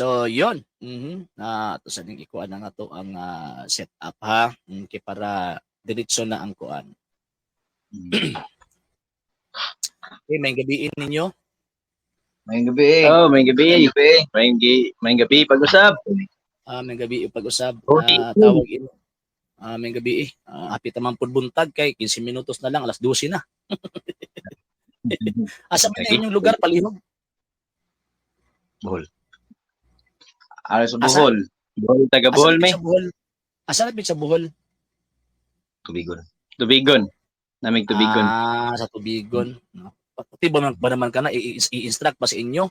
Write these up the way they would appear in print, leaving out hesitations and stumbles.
So yon. To sa ning ikuan na nga to ang setup ha. Okay, para diretso na ang kuan. Okay, may gabiin ninyo. May gabi. May gabi. May gabi pag-usap. May gabi pag-usap. Okay. Tawag in. May gabi hapit naman pud buntag kay 15 minutos na lang, alas 12 na. Asa man na inyong lugar palihog? Bohol. Sa Bohol. Bohol, taga Bohol, may. Asa na sa Bohol? Tubigon. Namig Tubigon. Sa Tubigon. Pati ba naman ka na i-instruct pa sa inyo?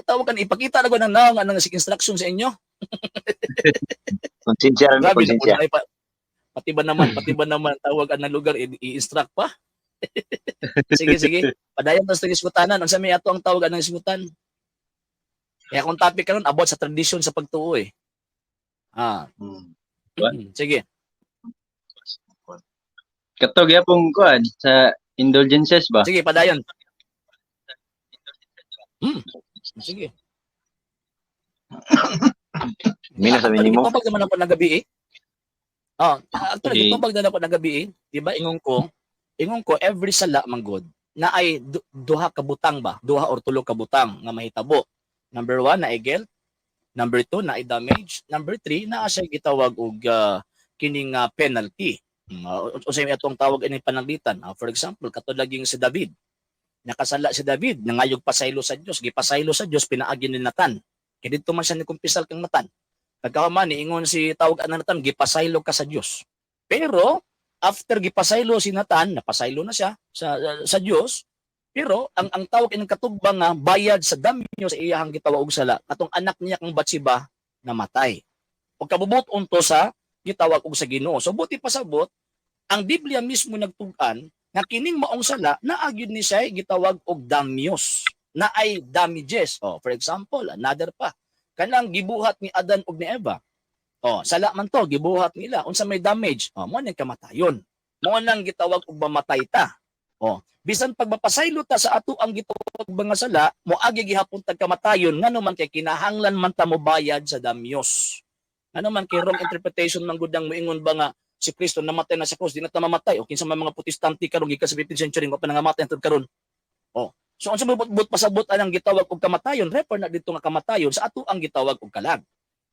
Tawag ka na, ipakita na ko ng naong anong instruction sa inyo. Konsensya rin. Konsensya. Pati ba naman tawag ang lugar i-instruct pa? Sige. Padayon tas isgutanan. Ang sa may ato ang tawag ang isgutan. Kaya kung topic karon about sa tradisyon sa pagtuo eh. Sige. Katog yapong kuan sa indulgences ba? Sige, padayon. Sige. Mina sabi nimo. Ipapag naman ako ng gabi eh. Actually, ipapag na ako ng gabi eh. Diba, ingon ko, every sala manggod na ay duha ka butang ba? Duha or tulo ka butang nga mahitabo. Number 1, na ay guilt. Number 2, na ay damage. Number 3, na siya gitawag og kining penalty. O sa itong tawag ini pananglitan. For example, katulaging si David. Nakasala si David, nangayog pasaylo sa Dios, gipasaylo sa Dios pinaagi ni Natan. Kaya dito man siya ni kumpisal kang Natan. Pagkahuman ingon si tawag ana Natan, gipasaylo ka sa Dios. Pero after gipasaylo si Natan, napasaylo na siya sa Dios. Pero ang tawag ining katugba nga bayad sa damyo sa iyang gitawa og sala, katong anak niya kang Batsiba namatay. Pagkabubuton to sa gitawag og sa Ginoo. So buti pasabot ang Biblia mismo nagtug-an nga kining maong sala naagid ni siya gitawag og damyos na ay damages. For example, another pa. Kanang gibuhat ni Adan ug ni Eva. Sala man to gibuhat nila unsa may damage. Mo nang kamatayon. Mo nang gitawag og mamatay ta. Bisan pag mapasaylo ta sa ato ang gitawag nga sala, mo agi gihapon tag kamatayon ngano man kay kinahanglan man ta mo bayad sa damyos. Ano man kay wrong interpretation man gud ang moingon ba nga si Kristo namatay na sa krus, di na ta mamatay. O kinsa man mga Protestante karon gikan sa 15th century wa pa nangamatay antud karon. So unsa mabut pasabot anang gitawag og kamatayon, refer na dito nga kamatayon sa ato ang gitawag og kalag.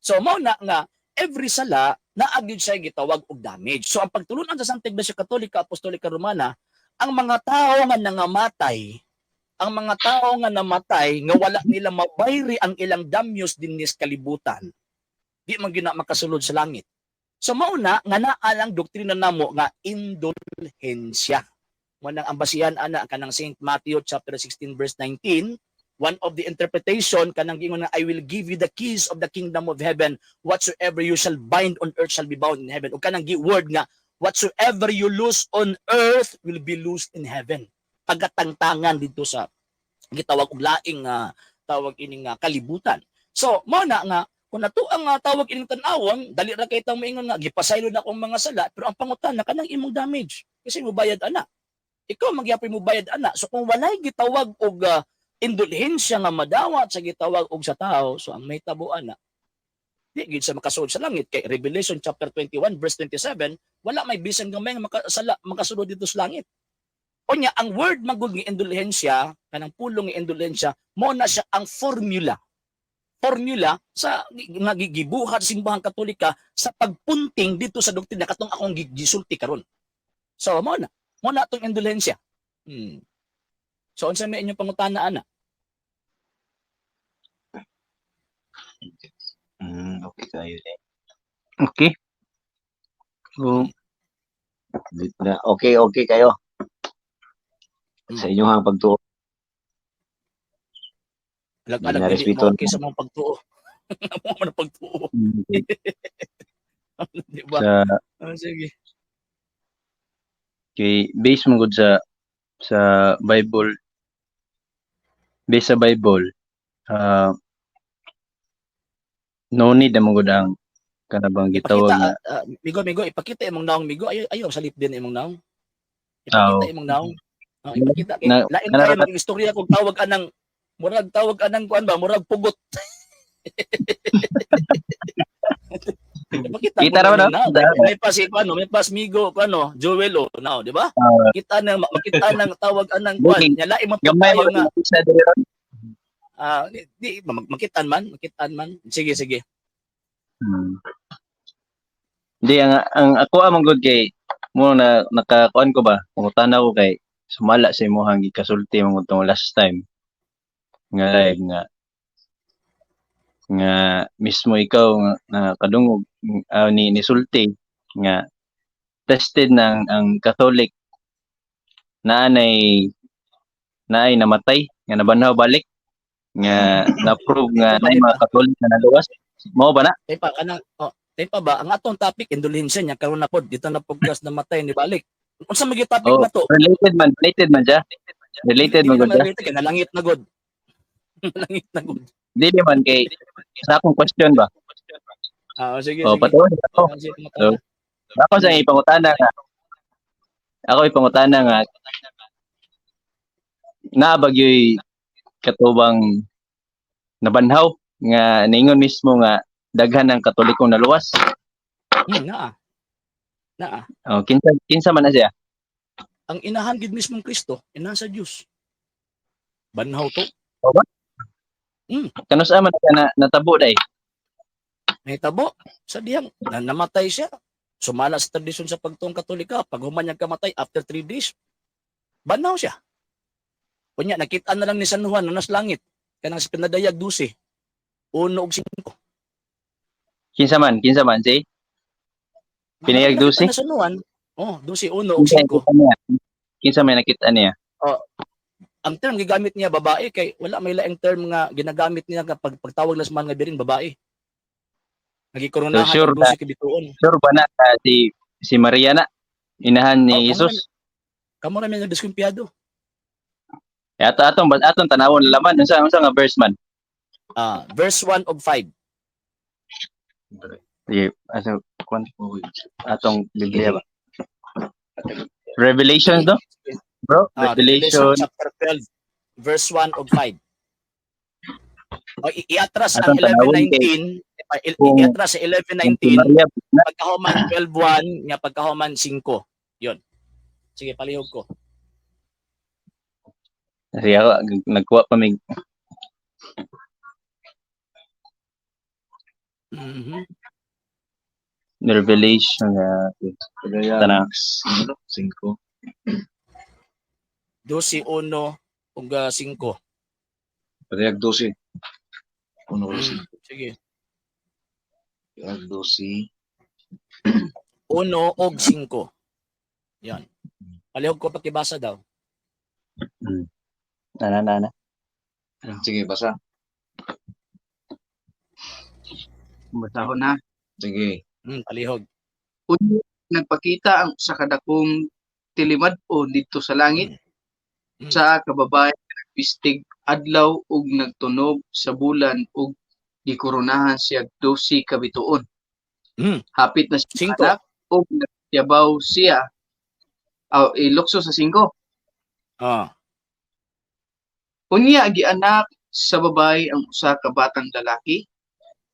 So mao na nga every sala naagid siya gitawag og damage. So ang pagtulunan sa Santa Iglesia Katolika Apostolika Romana, ang mga tao nga nangamatay, ang mga tao nga namatay nga wala nila mabayri ang ilang damyos dinhi sa kalibutan, di man gina makasulod sa langit. So mauna nga naa lang doktrina namo nga indulhensya. Mo nang ambasihan ana kanang St. Matthew chapter 16 verse 19, one of the interpretation kanang gingon nga I will give you the keys of the kingdom of heaven, whatsoever you shall bind on earth shall be bound in heaven. O kanang word nga whatsoever you loose on earth will be loosed in heaven. Pagatangtangan dito sa gitawag og laing tawag ining kalibutan. So mo na nga kung nato ang tawag ining tan-awon, dali ra kay tawo moingon nga gipasaylo na akong mga sala, pero ang pangutan kanang imong damage kasi mo bayad ana. Ikaw magyapon mo bayad ana. So kung walay gitawag og indulhensya nga madawat sa gitawag og sa tao, so ang may tabo ana di gid sa makasulod sa langit. Kay Revelation chapter 21 verse 27, wala may bisan gamay nga makasulod dito sa langit. Unya ang word magud nga indulhensya, kanang pulong nga indulhensya, mo na siya ang formula sa nagigibuhat sa simbahang Katolika sa pagpunting dito sa doktrina katong akong gisulti karon. So mo na tong indulhensya. So unsa may inyong pangutana ana? Okay kayo din. Okay. Okay kayo. Sa inyong pagtuo. Alag-alag dili mo okay sa mga pagtuo. Mo man pagtuo. Di ba? Sige. Okay, base mo gud sa Bible. Base sa Bible, no need na mo gud ang kanabang gitawag nga Migo ipakita imong naong migo ayo salip din imong naong. Ipakita imong naong. Ipakita kay lain kay mag-istorya kung tawag anang murag kuan ba murag pugot. Makita Kita mo naman, na may pas ano, may pas Migo ano, Joel o now, di ba? Kita na makita nang tawag anang kwan, Buking. nya lain man po Gamay tayo mo nga sa diri ron. makitaan man. Sige, sige. Hmm. Hindi, ang ako amang good kay mo na nakakuan ko ba, pangutana ko kay sumala sa imong gikasulti mo tong last time nga live nga mismo ikaw nga kadungog ni sulti nga tested ng ang Catholic na naay namatay nga nabanhaw balik nga na-prove nga naay mga Catholic na naluwas. Mao ba na? Tay pa ba ang atong topic indulhensya nya karon na pod dito na podcast na matay ni balik. Unsa may topic Oh, na to? related man siya. Related Dili man na gud siya. malito kay nalangit na god. Nalangit na god. Dili man kay sa akong question ba? Sige, Oh, sige. patuloy ako. Sige, So, ako sa ipangutana nga naabagyoy katubang nabanhaw nga ningon mismo nga daghan ng Katolikong naluwas. Naa. Oh, kinsa man na siya? Ang inahan gid mismong Kristo, inahan sa Dios. Banhaw to. O ba? Kanus man ka na natabo day. Nahitabo sa diyang na namatay siya. Sumala sa tradisyon sa pagtuong Katolika, pag humanyag kamatay after 3 days, banhaw siya. Kunya nakita na lang ni San Juan na nas langit kanang sa pinadayag 12. 1 ug 5. Kinsa man si Pinayag 12? Na San Juan. 12 1 ug 5. Kinsa may nakita niya? Ang term gigamit niya babae kay wala may laing term nga ginagamit niya kapag pagtawag las man nga birin babae. Nagikoronahan So, sure ang 12 kibituon. Sure ba na si Maria na inahan ni Jesus? Kamo ra may nagdiskumpiyado. Atong tanawon laman unsa nga verse man? Verse 1 of 5. Sige, atong Biblia ba? Revelation do? Bro, Revelation Revelation chapter 12 verse 1 of 5. O iatras ang Atong tanawon 11:19, iatras sa 11:19 Maria na pagkahuman 12:1 nga pagkahuman 5. Yon. Sige, palihog ko. Kasi ako nagkuha pa mig Revelation tanang 5. 12:1 ug 5. Pagayag 12. Uno ko Sige. Pagayag 12. 1 ug 5. Yan. Palihog ko pakibasa daw. na. Sige, basa. Basahon na. Sige. Palihog. Unya nagpakita ang usa ka dakong tilimad-on dito sa langit sa kababayan nga nagpistig adlaw ug nagtunog sa bulan ug gikoronahan siya 12 ka bituon. Hapit na siya 5. anak ug nagtiyabaw siya ilukso sa 5. Unya gianak sa babay ang usa ka batang lalaki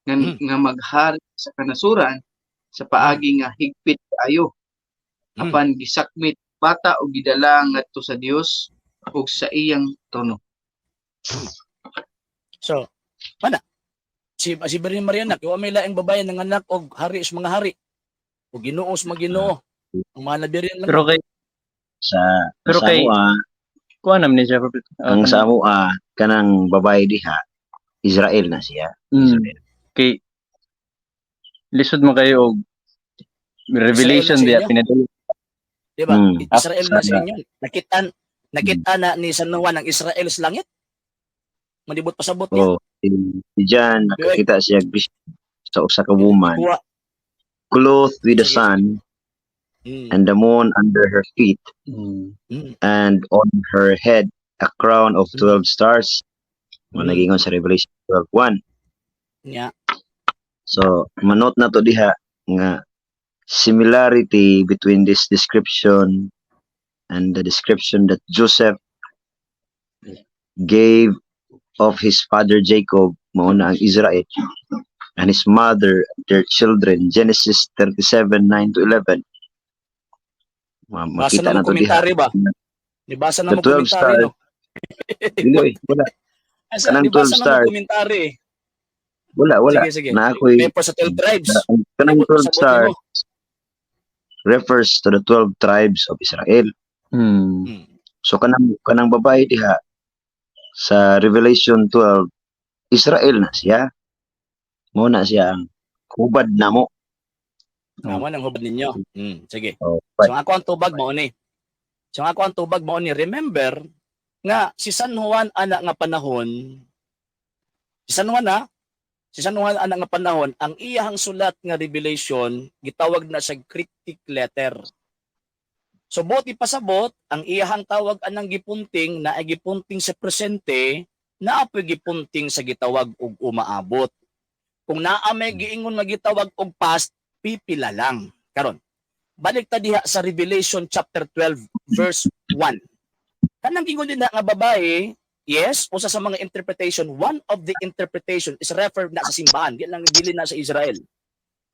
nga maghari sa kanasuran sa paagi nga higpit kaayo. Apan gisakmit bata o gidala ngadto sa Dios ug sa iyang trono. So, mana? Si Virgin Maria na wa may laing babae ng anak og hari sa mga hari. O Ginoo sa mga Ginoo. Ang mga nabirin lang. Pero kay kuha naman ni siya Ang sa amua kanang babae diha Israel na siya. kay lisod mo kayo og Revelation Israel na sa diya inyo. pinadali. Diba? Israel na sa Sana. inyo. Nakita na ni San Juan ang Israel sa langit. Malibot pasabot niya. Si John nakakita siya sa usa ka woman Kuha. clothed with the sun and the moon under her feet and on her head a crown of 12 stars. Nagingon sa Revelation 12:1. Yeah. So, manot na to diha nga similarity between this description and the description that Joseph gave of his father Jacob mauna ang Israel and his mother and their children. Genesis 37:9-11. Basa Makita na na mo to diha. komentary ba? Nibasa na The mo 12 komentary, stars. no? Dili, wala. Asa, Kanang 12 nibasa na mo stars. komentary. Wala. Sige, sige. Na ako'y, Paper sa 12 tribes. kanang Nibot 12 sa mo. stars refers to the 12 tribes of Israel. Hmm. So kanang babae diha sa Revelation 12, Israel na siya. Mo na siya ang hubad na mo. Naman ang hubad ninyo. Sige. Oh, So ako ang tubag mo ni. Remember nga si San Juan anak nga panahon. Si San Juan anak nga panahon, ang iyahang sulat nga Revelation gitawag na siya cryptic letter. So buti pasabot ang iyahang tawag anang gipunting na ay gipunting sa presente na apoy gipunting sa gitawag og umaabot. Kung naa may giingon nga gitawag og past, pipila lang. Karon, balik ta diha sa Revelation chapter 12 verse 1. Kanang gingon din na nga babae, yes, usa sa mga interpretation, one of the interpretation is referred na sa simbahan, di lang dili na sa Israel.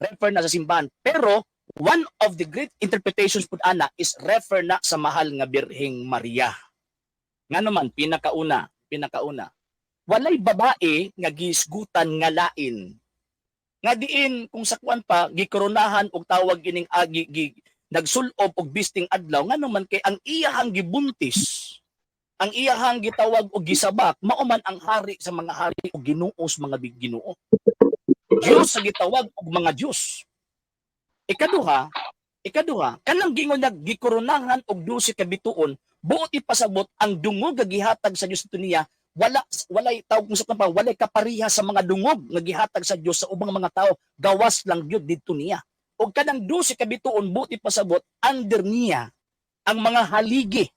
Refer na sa simbahan, pero one of the great interpretations pud ana is refer na sa mahal nga Birheng Maria. Nga naman pinakauna. Walay babae nga gisgutan nga lain. Nga diin kung sa kuan pa gikoronahan og tawag ining agi nagsulob og bisting adlaw nga naman kay ang iyahang gibuntis. Ang iyahang gitawag og gisabak mao man ang hari sa mga hari og Ginoo sa mga Ginoo. Diyos sa gitawag og mga Diyos. Ikaduha, kanang gingon gikoronahan og 12 ka bituon, buot ipasabot ang dungog nga gihatag sa Dios niya, walay tawag kung sa pa, walay kapariha sa mga dungog nga gihatag sa Dios sa ubang mga tao, gawas lang gyud didto niya. Og kanang 12 ka bituon buot ipasabot under niya ang mga haligi.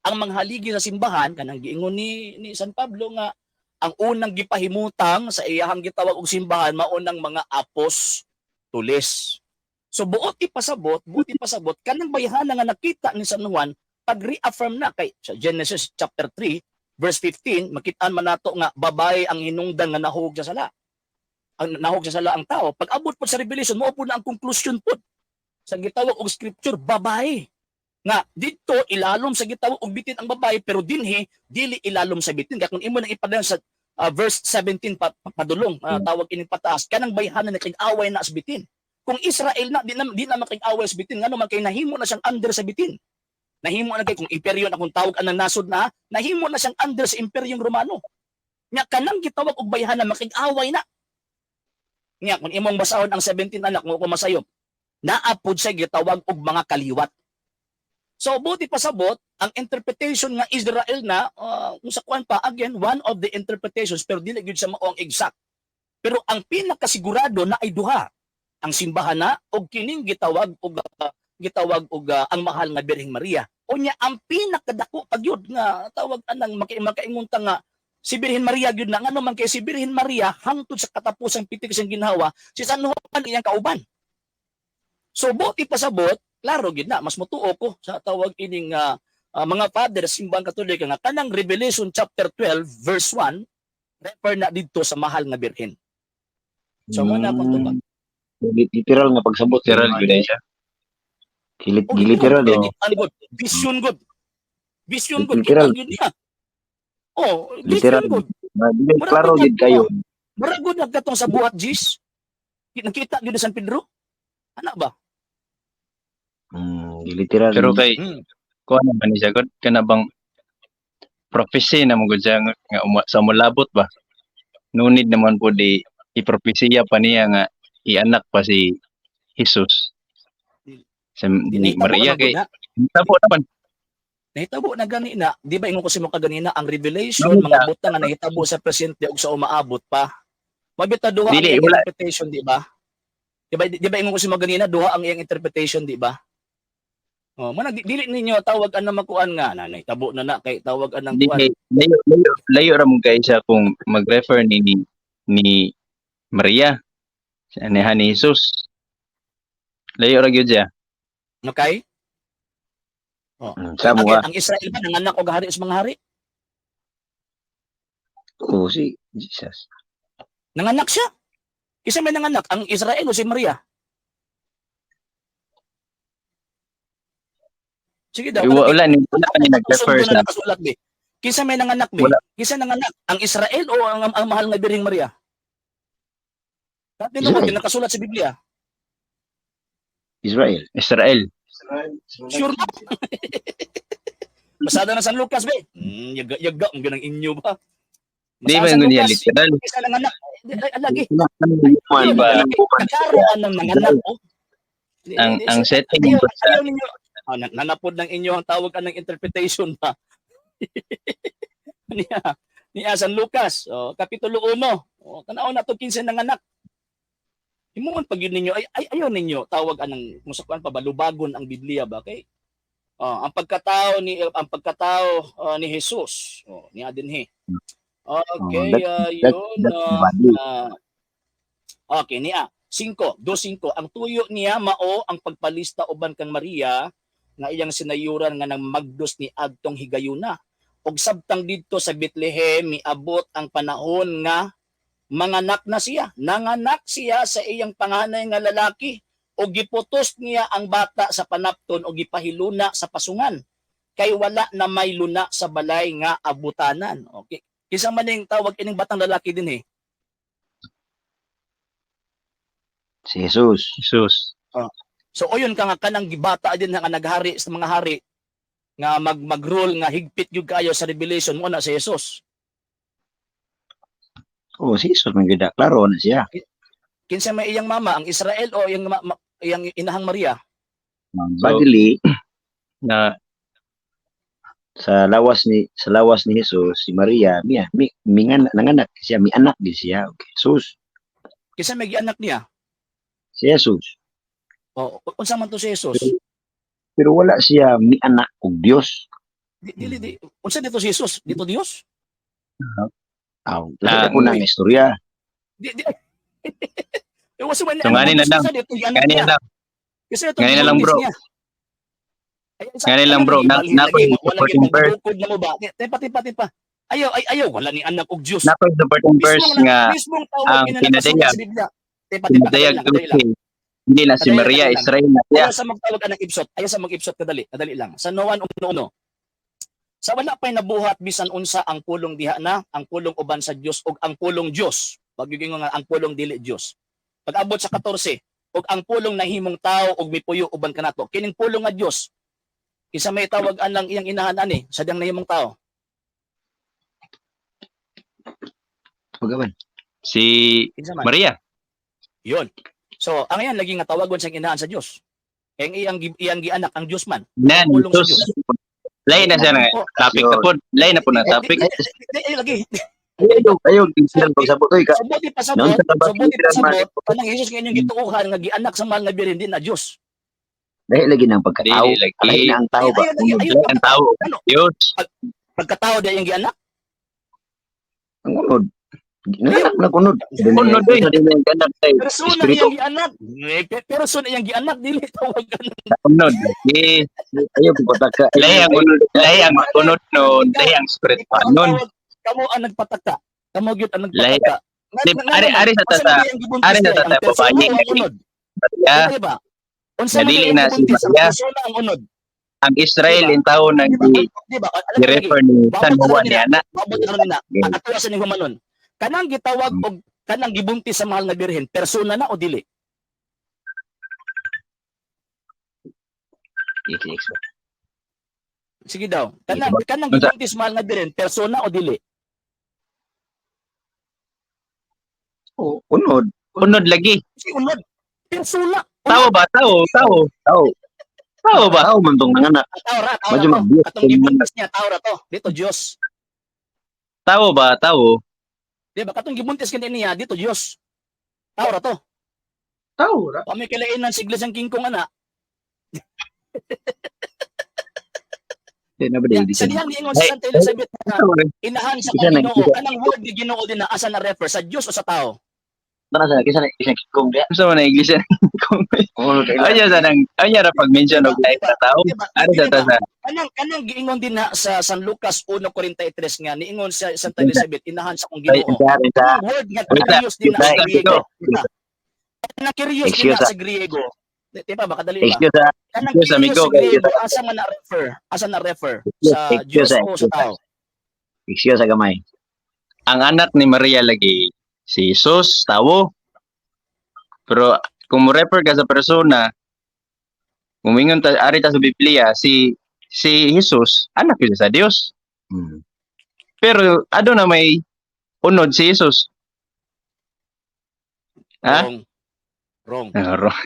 Ang mga haligi sa simbahan kanang giingon ni San Pablo nga ang unang gipahimutang sa iyahang gitawag og simbahan maunang mga apostoles. So buot ipasabot kanang bayhana nga nakita ni San Juan pag-reaffirm na kay sa Genesis chapter 3 verse 15 makitaan man nato nga babae ang hinungdan nga nahug sa sala. Ang nahug sa sala ang tao. Pag abot po sa Revelation mao po na ang conclusion po sa gitawag og scripture babae. Nga dito ilalom sa gitawag og bitin ang babae pero dinhi dili ilalom sa bitin. Kaya kung imo nang ipadala sa verse 17 padulong tawag ining pataas kanang bayhana na kig-away na sa bitin. Kung Israel na di na makig-away sa bitin ngano man kay nahimo na siyang under sa bitin. Nahimo na kay kung imperyo na kung tawag anang nasod na nahimo na siyang under sa imperyong Romano. Nya kanang gitawag og bayhana makig-away na. Nya kung imong basahon ang 17 anak mo ko masayop naapod siya gitawag og mga kaliwat. So buti pasabot ang interpretation nga Israel na kung sa kuan pa again one of the interpretations pero dili gyud sa mao ang exact. Pero ang pinakasigurado na ay duha ang simbahan na og kining gitawag og ang mahal nga Birheng Maria. Unya ang pinakadako pagyud nga tawag anang makaingon ta nga si Birhen Maria gyud na ngano man kay si Birhen Maria hangtod sa katapusang pitik siyang ginhawa si San Juan iyang kauban. So buti pasabot klaro gyud na mas motuo ko sa tawag ining mga father simbahan Katolika nga kanang Revelation chapter 12 verse 1 refer na didto sa mahal nga Birhen. So mo na akong tubag. Literal nga pagsabot. Literal gyud siya. Literal. Vision good. Literal. Kita niya. Oh, Literal. vision good. Klaro gid kayo. Mura good nagkatong sa buhat Jis. Nakita gyud sa San Pedro. Ana ba? Literal. Pero kay kuan naman siya gud kana bang prophecy na mo gud siya nga sa mulabot ba. No need naman po di ipropesiya pa niya nga ianak pa si Jesus. Sa ni Maria kay tabo naman. Nahitabo na gani na, di ba ingon ko si mo kaganina ang Revelation mga butang nga nahitabo sa presente ug sa umaabot pa. Mabita duha ang iyang interpretation, di ba? Di ba ingon ko si mo ganina duha ang iyang interpretation, di ba? Oh, man dili ninyo tawag an makuan nga na nahitabo na kay tawag anang kuan. Layo ra mo kay siya kung mag-refer ni Maria ni Jesus. Layo ra gyud siya. Okay? Oh. Ang Israel ba nanganak og hari sa mga hari? Oh, si Jesus. Nanganak siya. Kisa may nanganak, ang Israel o si Maria? Sige daw. Wala ni nag-refer sa Nakasulat, be. Kisa may nanganak, be. Wala. Kisa nanganak, ang Israel o ang mahal nga Birheng Maria? Dati Israel. naman, nakasulat sa Biblia. Israel. Israel. Sure na. Masada na San Lucas, be. Yaga, ang ganang inyo ba? Di ba yung ganyan literal? Kisa nanganak. Lagi. Man, Diba? Nagkaroon ng nanganak, oh. Ang setting Ayaw, ba sa ayaw ninyo. Nanapod ng inyo ang tawag ka ng interpretation ba? niya San Lucas, Kapitulo 1. Tanaw na to 15 ng anak. Himuon pag yun ninyo, ayaw ninyo tawag anang musakuan pa ba lubagon ang Biblia ba kay ang pagkatao ni Jesus. Niya dinhi. Okay, yun. Okay, niya. 2:5. Ang tuyo niya mao ang pagpalista uban kang Maria nga iyang sinayuran nga nang magdos ni adtong higayuna. Og sabtang didto sa Bethlehem miabot ang panahon nga manganak na siya. Nanganak siya sa iyang panganay nga lalaki o giputos niya ang bata sa panapton o gipahiluna sa pasungan. Kay wala na may luna sa balay nga abutanan. Okay. Kisa man ning tawag ining batang lalaki din Si Jesus. Jesus. So oyon ka nga kanang gibata din nga naghari sa mga hari nga mag-rule nga higpit gyud kayo sa Revelation mo na si Jesus. Oh, si Jesus man gid klaro na siya. Kinsa may iyang mama, ang Israel o iyang inahang Maria? Badly Na sa lawas ni Jesus si Maria nanganak siya, mi anak din siya. Okay. Jesus. Kinsa may gianak niya? Si Jesus. O unsa man to si Jesus? Pero wala siya mi anak og Dios. Dili unsa dito si Jesus? Dito Dios? Lahat ko nang istorya. Di. Was man So, ngani na lang. Ngani na lang. Ngani na lang, bro. Ngani lang, bro. Nakoy supporting verse. Na mo ba? Tipa. Ayaw wala ni anak og Dios. Nakoy supporting verse nga mismong ang tawag pinadayag. sa Biblia. Pinadayag hindi na si Maria, Israel na siya. Ayaw sa magtawag ka ng ibsot. Ayaw sa mag-ibsot kadali lang. Sa Noan 1:1. Sa wala pa'y nabuhat bisan unsa ang pulong diha na, ang pulong uban sa Dios ug ang pulong Dios. Pagiging nga ang pulong dili Dios. Pag-abot sa 14, ug ang pulong nahimong tao ug mipuyo uban kanato. Kining pulong nga Dios. Kisa may tawag-an lang iyang inahan ani sa diyang nahimong tao. Pagawan. Si Kinsa man? Maria. Yon. So, ang yan lagi nga tawagon sa inahan sa Dios. Kaya iyang gianak ang Dios man. Nan, Pulong sa Diyos. Dios. Lain na siya na topic na po. Lain na po na topic. Lagi. Ayaw, tingnan pagsabot oy ka. Subuti pasabot, kanang Jesus nga inyong gituuhan nga gianak sa mahal nga Birhen din na Dios. Dahil lagi ng pagkatao. Dili lagi. Alay na ang tao ba? Lain ang tao. Diyos. Pagkatao di iyang gianak. Ang unod. Nanganak na kunod. Unod doy. Persona iyang gianak. Persona iyang gianak dili tawag ganun. Unod. Ayaw pagpataka. Lain ang unod. Lain ang unod nun. Lain ang spirit pa nun. Kamo ang nagpataka. Kamo gyud ang nagpataka. Ari sa tata. Ari sa tata po ba? Yeah. Diba? Unsa man Nadili iyang na si gibuntis, ang Maria. persona ang unod. Ang Israel in tao nang Diba? i-refer ni San Juan ni Ana. Mabot karon na. Atuwa sa ni humanon. Kanang gitawag og kanang gibuntis sa mahal nga Birhen, persona na o dili? Sige daw. Kanang gibuntis mahal nga Birhen, persona o dili? Oh, unod. Unod lagi. Si unod. Persona. Tao ba? Tao. Tao ba? Tao man tong nanganak. Tao ra. Medyo mag-Diyos. Katong gibuntis niya, tao ra to. Dito Dios. Tao ba? Tao. Di ba? Katong gibuntis kini niya, dito Dios. Tao ra to. Tao ra. Kami kilainan siglas ang kingkong ana. Na ba Yeah, di sa diyang giingon sa Santa Elizabeth na inahan sa Ginoo. Kanang word ni Ginoo din na asa na refer sa Dios o sa tao? Tanah sa kisa na isang kong dia. Gusto mo na iglesia kung Ano kailan? anya ra pag-mention og lain na tao. Diba? Ano sa ta sa Kanang giingon din na sa San Lucas 1:43 nga niingon sa Santa Elizabeth inahan sa kong Ginoo. Kanang word nga Wait, curious din na sa wait, Griego. Diba? Kanang curious din Excuse, na sa Griego. Diba ba kadali ba? excuse Kanang excuse, curious amigo, sa Griego excuse. asa man na-refer? Asa na-refer? Excuse, Sa excuse, Diyos o excuse. sa tao? excuse sa gamay. Ang anak ni Maria lagi si Jesus, tawo. Pero kung mo refer ka sa persona, kumingon ta ari ta sa Biblia si Jesus anak yun sa Dios. Hmm. Pero ado na may unod si Jesus. Ha? Wrong. Wrong. Wrong.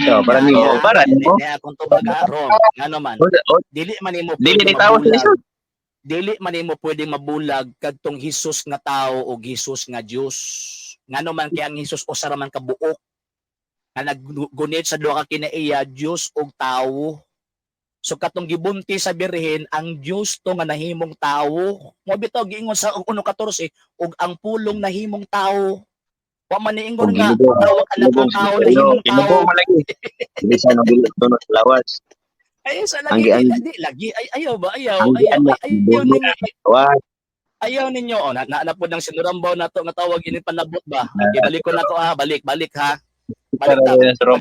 So, para Ano? nimo, para nimo. Kung tubaga, wrong. Ngano man. Dili man nimo Dili pwede ni tao si mabulag. Jesus. Dili man nimo pwedeng mabulag kadtong Hesus nga tao o Hesus nga Dios. Ngano man kay ang Hesus usa ra man ka buok nga naggunit sa duha ka kinaiya Dios ug tawo. So katong gibunti sa birhen ang Dios to nga nahimong tawo. Mo bitaw giingon sa 1:14 ug ang pulong nahimong tawo. Wa man niingon Ug nga ginubo, tawag anak ginubo ng tao sa nahimong Inubo tao. mo lagi. Hindi sa nang dili tunod sa lawas. Ay sa Ang lagi ang di lagi ay ayaw ba ayaw ang ayaw ano, ayaw ninyo lawas. ayaw ninyo oh na po ng sinurambaw na to nga tawag ini panabot ba okay, balik ko na to ha balik ha balik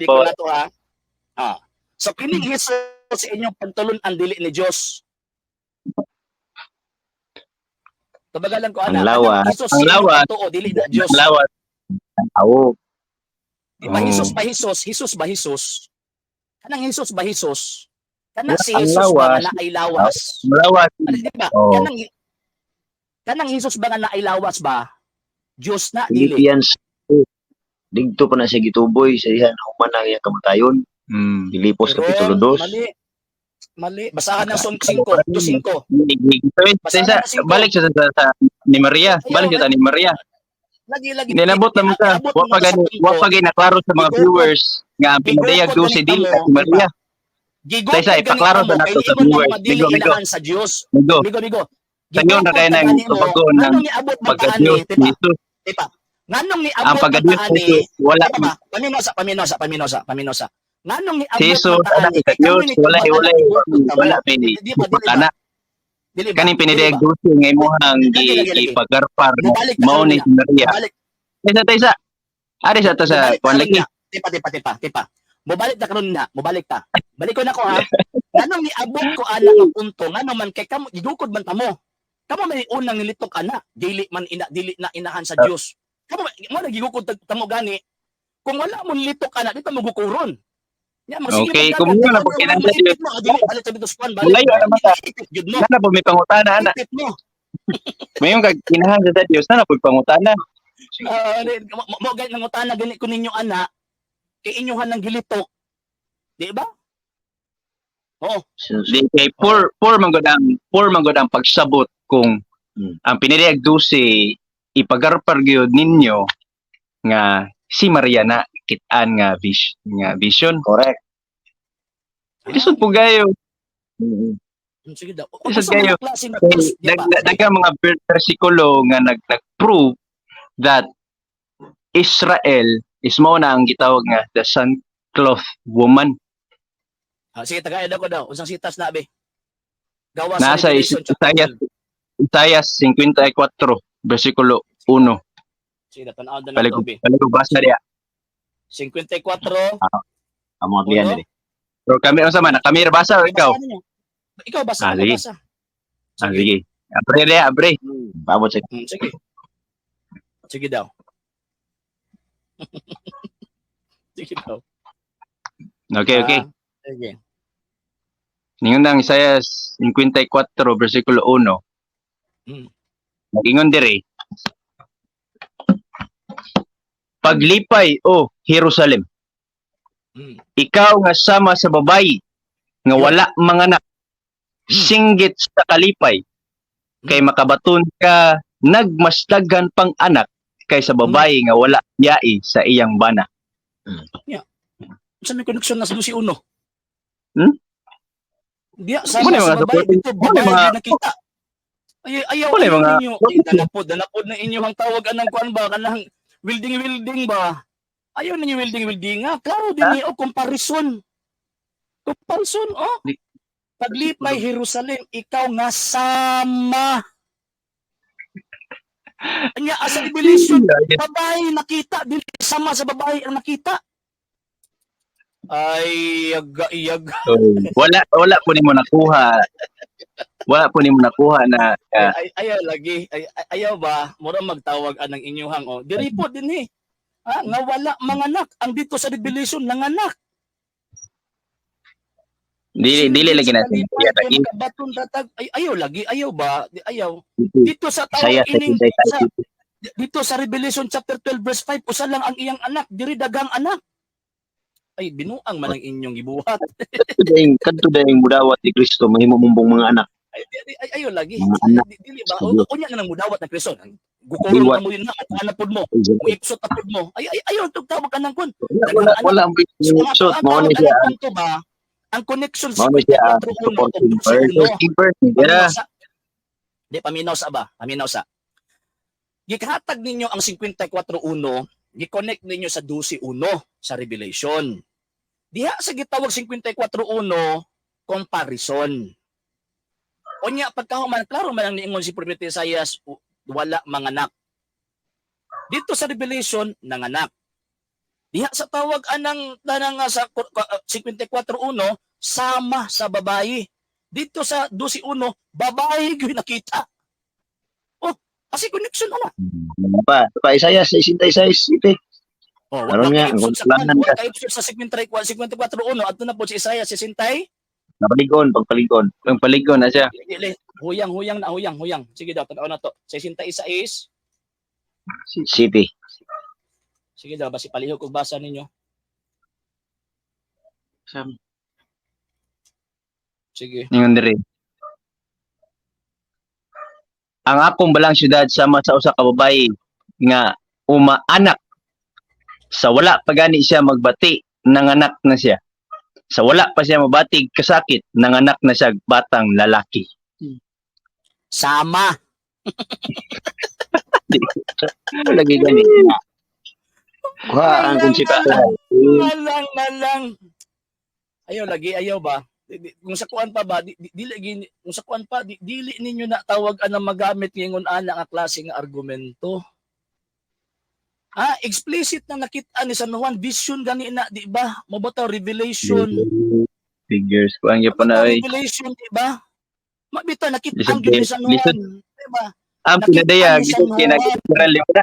ko na to ha so kining Hesus sa inyong pagtulon-an dili ni Dios tabagalan ko ana Ang lawas. Hesus Ang lawas. to dili na Dios Lawat. Tao. di ba Oh. Hesus ba Hesus kanang Hesus ba Hesus kanang si Ang Hesus ba lawas. nga na ay lawas Lawat. ano di ba Oh. kanang Hesus ba nga na ay lawas ba Dios na dili Philippians. Dingto pa na siya gituboy sa diha human ang iyang kamatayon. Mm. Filipos Pero, kapitulo 2. mali basahan ng Son 5 2:5 Balik siya sa ni Maria. Balik siya sa ni Maria. lagi Nilabot naman ka. Wa pa gani naklaro sa mga viewers nga ang pinadayag do si Dili at si Maria. Taysa, ipaklaro sa nato sa viewers. Dili Migo. ilahan sa Dios Migo, migo Sanyo na kayo ng tubagon ng nganong niabot ba pagka-Diyos kaani ni Jesus. diba nganong Ang niabot ba pagka-Diyos ni kaani Jesus, wala diba ba paminosa nganong si niabot Jesus, ba anak kaani sa Diyos, wala pini dili ba kaning pinadayag do si nga imuhang gipagarpar Mubalik na mao ni karon si Maria. Mubalik Taysa. Ari sa to sa Mubalik kuan na lagi. karon na. Tipa. Mubalik na karon na. Mubalik ta. Balik ko na ko ha. Nganong niabot ko ana nga punto ngano man kay kamo gidukod man tamo. Kamo may unang nilitok ana. Dili na inahan sa Dios. Kamo mo nagigukod tamo gani. Kung wala mo nilitok ana dito mo gukuron. Ya, Okay, kung mo na po kinahanglan Dios. Balik sa bitos kwan balik. Wala naman ta. Jud mo. Nana po may pangutana ana. Ipit mo. Mayon kag kinahanglan sa Dios na po pangutana. Mo gani nangutana gani ko ninyo ana kay inyohan ng gilitok. Di ba? Oh, Di kay poor man gud ang pagsabot kung ang pinadayag do si ipagarpar gyud ninyo nga si Maria na kitaan nga vision. Correct. Lisod po gayo. sige daw. Isod kayo. Di ba? Daga mga bersikulo nga nag-prove that Israel is mao na ang gitawag nga the sackcloth woman. Sige, tagayan ako daw. Unsang sitas na, be? Gawa Nasa Revelation chapter Isaiah 54 bersikulo 1. 12. Sige, tanaw na Balik to, be. ko basa diya. 54. Amo ablian diri. So kami unsa man, kami ra basa o ikaw? Basahan ninyo. Ikaw basa, Ah, ako sige. basa. Sige. Abre diya, abre. Paabot sa Sige. Sige daw. Sige daw. Okay. Sige. Ningon ang Isaiah 54 bersikulo 1. Mm. Nagingon diri. Paglipay o Jerusalem, Mm. ikaw nga sama sa babayi nga wala manganak, singgit sa kalipay, kay makabaton ka nagmasdaghan pang anak kaysa babayi nga wala yai sa iyang bana. Saan may connection na sa 12? Hmm? Diya, Ano sama yung sa mga babae. supporting- Dito, ano yung babae mga- din nakita. Ayaw Ano yung mga- ninyo. Ay, dalapod na inyo ang tawag anang kuan ba? Kanang Wilding ba? Ayaw ninyo wilding nga. Klaro din niyo comparison. Comparison, oh. Paglipay Jerusalem, ikaw nga sama. Anya asa revelation, babae nakita, dili sama sa babae ang nakita. Ay, iyag. Wala po nimo nakuha. Wala po nimo nakuha na Ayaw lagi. Ayaw ba? Mura magtawag anang inyuhang, oh. Diri po din nga wala manganak. Ang dito sa revelation, nanganak. dili lagi natin. Kabaton datag. Ayaw lagi. Ayaw ba? Ayaw. Dito sa Saya tawag ining dito sa Revelation chapter 12 verse 5, usa lang ang iyang anak, diri dagang anak. Ay binuang man ang inyong gibuhat. Kadto daing mudawat ni Kristo mahimo mumbong mga anak. Ayaw lagi. Mga anak. Dili ba? Unya na nang mudawat na Kristo. Gukulong ka mo yun na, kuha pod mo. Ipsot na pod mo. Ayaw tawag ka ng kun. Wala ang ipsot mo ni siya. Ang connection Mo sa ni siya. 54:1 Yeah. Di paminaw sa ba? Paminaw sa. Gikhatag ninyo ang 54:1, gi-connect ninyo sa 12:1 sa Revelation. Diha sa gitawag 54:1 comparison. Unya pagkahuman klaro man ang niingon si Prophet Isaias, wala manganak. Dito sa Revelation nanganak. Diha sa tawag anang sa 54:1 sama sa babae. Dito sa 12:1 babae gyud nakita. Kasi connection ana. Pa Isaiah 66 ite. Oh, Aron nga, ang kulangan ka. Kaipsod sa 54:1 adto na po si Isaiah 60. Pagpaligon na siya. Dili, huyang. Sige daw, tanaw na to. 66. City. Sige daw, basi palihog og basa ninyo. Sige. Ningon diri. Ang akong balang syudad sama sa usa ka babae nga umaanak sa wala pa gani siya magbati nanganak na siya. Sa wala pa siya mabatig kasakit nanganak na siya batang lalaki. Sama. Lagi gani. Kuha ang konsepto. Nalang. Ayaw lagi, ayaw ba? Kung sa kuan pa ba dili kung sa kuan pa dili ninyo na tawag ana magamit ngingon ana nga klase nga argumento. Explicit na nakita ni San Juan, vision gani na, di ba? Mabataw revelation. Figures ko ang yapo na ay. Revelation, di ba? Mabitaw nakita ang ni San Juan, di ba? Ang pinadaya gid kinakilala mo na.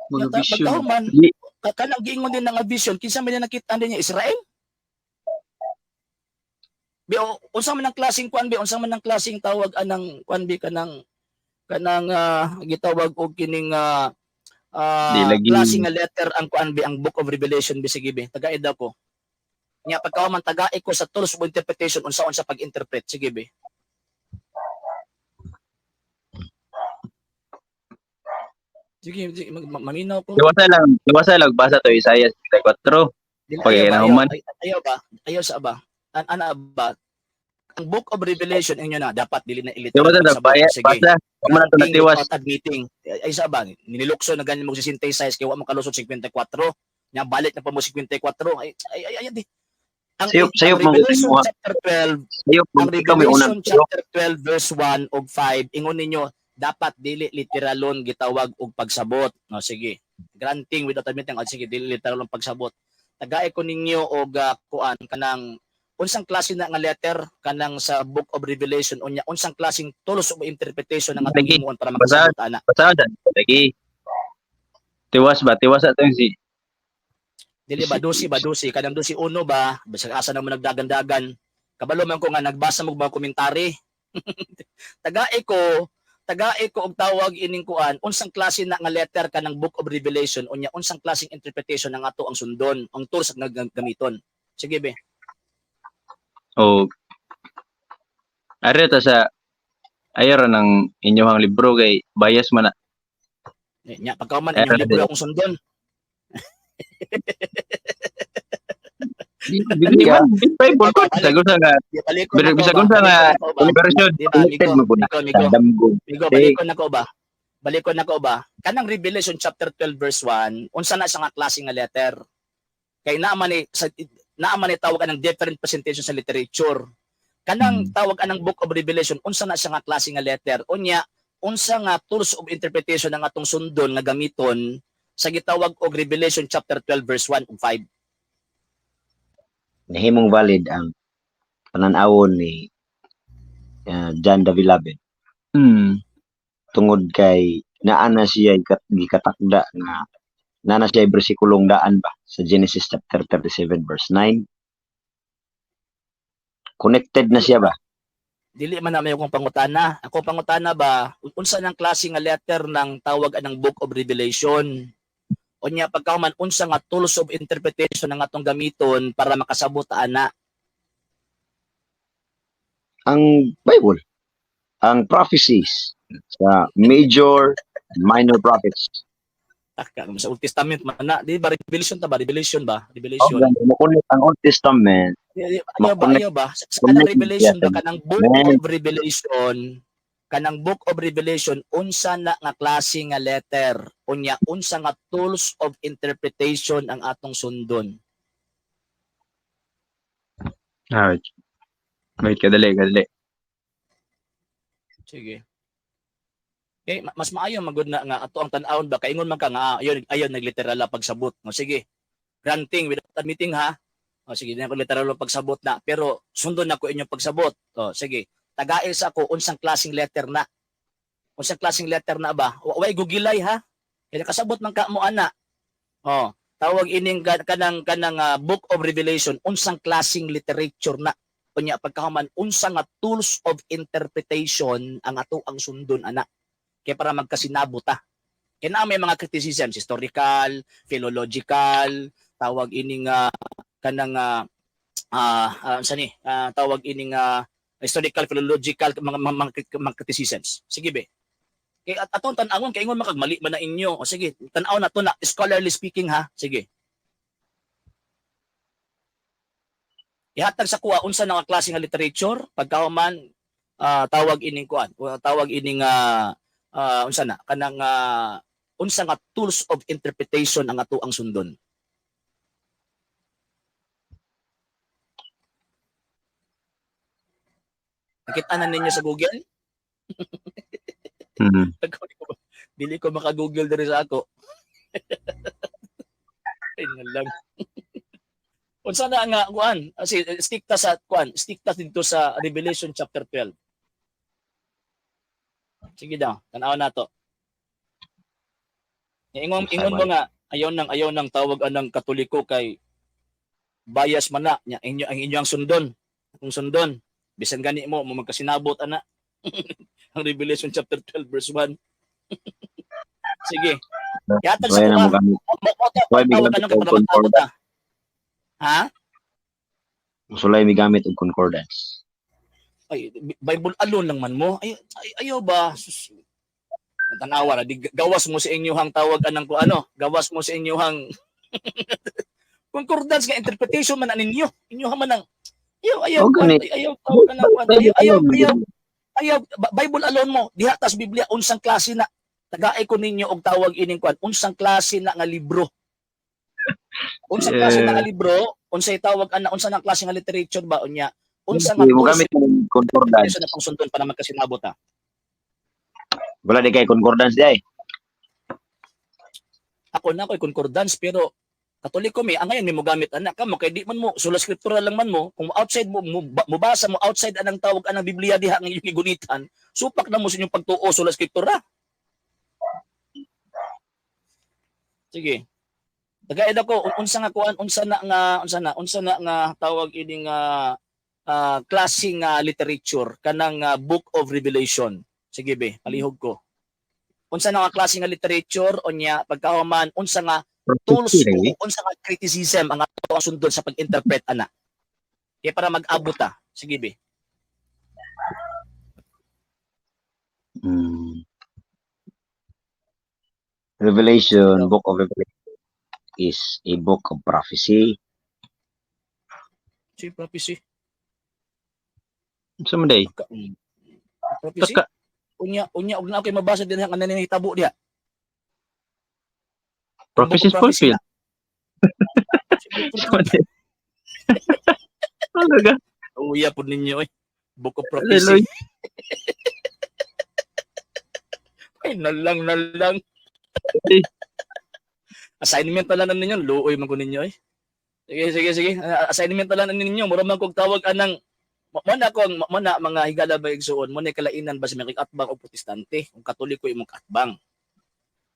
Mga vision. Man, kanang giingon din nga vision, kinsa man nakita din niya Israel? Unsa man ang klaseng kuan unsa man ang klaseng tawag anang kuan kanang gitawag og kining klaseng nga letter ang kuan ang Book of Revelation bisige tagaid ako. Nya pagka man tagaid ko sa tools of interpretation unsa pag-interpret sige be. Sige, maminaw ko. Iwasa lang basa to Isaiah 64. Ayaw sa ba? Ana ba? Ang Book of Revelation inyo na dapat dili na ilito. Basa man to natiwas meeting. Ay sa ba? Ninilukso na ganyan mo si synthesize kay wa mo kalusot 54. Nya balik na pa mo 54. Ay di. Sayop mo Revelation chapter 12. sayop mo kami unang Chapter 12 verse 1 ug 5 ingon ninyo dapat dili literalon gitawag og pagsabot. No sige. Granting without admitting sige dili literalon pagsabot. Tagay ko ninyo og kuan kanang unsang klase na nga letter kanang sa Book of Revelation unya unsang klaseng tulos of interpretation ng atong himuon para makasabot ana. Pasadan lagi. Tiwas atong si Dili ba dosi kanang dosi uno ba bisag asa na mo nagdagan-dagan. Kabalo man ko nga nagbasa mo mga komentary. Tagay ko og tawag ining kuan unsang klase na nga letter kanang Book of Revelation unya unsang klaseng interpretation ng ato ang sundon ang tools nga gamiton. Sige be. Ari ta sa ayara ng inyong libro kay bias man na. Nya pagkauman inyong libro akong sundon. Bible ko sagon sa nga bisagon sa nga version connected mo po na damgo. Migo balikon nako ba? balik ko na ko ba, kanang Revelation chapter 12 verse 1, unsa na siya nga klase nga letter. Kay naaman ni tawag anang different presentation sa literature. Kanang tawag anang Book of Revelation, unsa na siya nga klase nga letter. Unya, unsa nga tools of interpretation ang atong sundon nga gamiton sa gitawag og Revelation chapter 12 verse 1 ug 5. Nahimong valid ang pananawon ni John the Beloved tungod kay naa na siya gikatakda nga naa na siya bersikulong daan ba sa Genesis chapter 37 verse 9. Connected na siya ba? Dili man na may akong pangutana. Ako pangutana ba, unsa nang klase nga letter ng tawag anang Book of Revelation? Unya pagkahuman unsa nga tools of interpretation ang atong gamiton para makasabot ana? Ang Bible, ang prophecies sa major and minor prophets. Sa Old Testament man na, di ba Revelation ta ba? Revelation ba? Revelation. Makunik ang Old Testament. Ayaw ba? Sa kanang Revelation ba kanang Book of Revelation, kanang Book of Revelation unsa na nga klase nga letter? Unya unsa nga tools of interpretation ang atong sundon? Wait, kadali. Sige. Okay, mas maayo magud na nga ato ang tan-awon ba kay ingon man ka nga ayon nagliteral pagsabot. No sige. Granting without admitting ha. O sige, di na ko literal pagsabot na pero sundon na ko inyong pagsabot. O sige. Tagail sa ako unsang klaseng letter na. Unsang klaseng letter na ba? Way gugilay ha. Kaya kasabot man ka mo ana. O, tawag ining kanang Book of Revelation unsang klaseng literature na. Unya pagkahuman unsa nga tools of interpretation ang ato ang sundon ana. Kaya para magkasinabot ta. Kaya na may mga criticisms, historical, philological, tawag ining kanang tawag ining historical, philological mga criticisms. Sige be. Kaya atong tan-awon kay ingon makagmali man na inyo. O sige, tan-aw na to na scholarly speaking ha. Sige. Ihatag sa kuha unsa na nga klase nga literature pagkahuman tawag ining kuan, tawag ining unsa na kanang unsa nga tools of interpretation ang ato ang sundon. Nakita na ninyo sa Google? Dili ko maka-Google diri sa ako. Ayun lang. Unsa na nga kuan? Stick ta dito sa Revelation chapter 12. Sige daw, tanaw na to. Ingon mo nga ayaw nang tawag anang Katoliko kay bias man na ang inyong sundon. Kung sundon, bisan gani mo magkasinabot ana. Ang Revelation chapter 12 verse 1. Sige. Yatag sa kuha. Tawag anong kapatabot ta. Ha? Sulay mi gamit og concordance. Ay, Bible alone lang man mo. Ayaw ba? Tanawa na, gawas mo sa inyohang tawag anang ko ano, gawas mo sa inyohang concordance nga interpretation man ninyo. Inyo man ang ayaw Bible alone mo. Diha tas Biblia unsang klase na tagaay ko ninyo og tawag ining kwan, unsang klase na nga libro. Unsang klase na nga libro, unsay tawag ana unsa nang klase nga literature ba unya? Unsa nga gamit ng concordance na pangsundon para magkasinabot ta? Wala di kay concordance di ay. Ako na ko'y concordance pero Katoliko mi, ang ngayon mi mo gamit anak ka mo kay di man mo sola scriptural lang man mo kung outside mo mubasa mo outside anang tawag anang Biblia diha nga inyong gunitan supak na mo sa inyong pagtuo sola scriptura. Sige. Tagaid ako unsa nga kuan unsa na nga tawag ining klaseng literature kanang Book of Revelation. Sige be, palihog ko. Unsa na nga klase nga literature unya pagkahuman unsa nga tools unsa nga criticism ang ato ang sundon sa pag-interpret ana. Kaya para mag-abot ta. Sige be. Revelation, Book of Revelation is a book of prophecy. Si prophecy. Someday. Prophecy? unya og na okay mabasa din ang nanahitabo diha. Prophecy is fulfilled. Ano ka? Uya po ninyo Book of Hallelujah. Prophecy. Ay, nalang. Assignment na lang ninyo. Luoy man ko ninyo Sige. Assignment na lang ninyo. Mura man kong tawag anang mana mga higala ba igsuon mo na kalainan ba sa mga katbang o protestante kung katoliko imong katbang.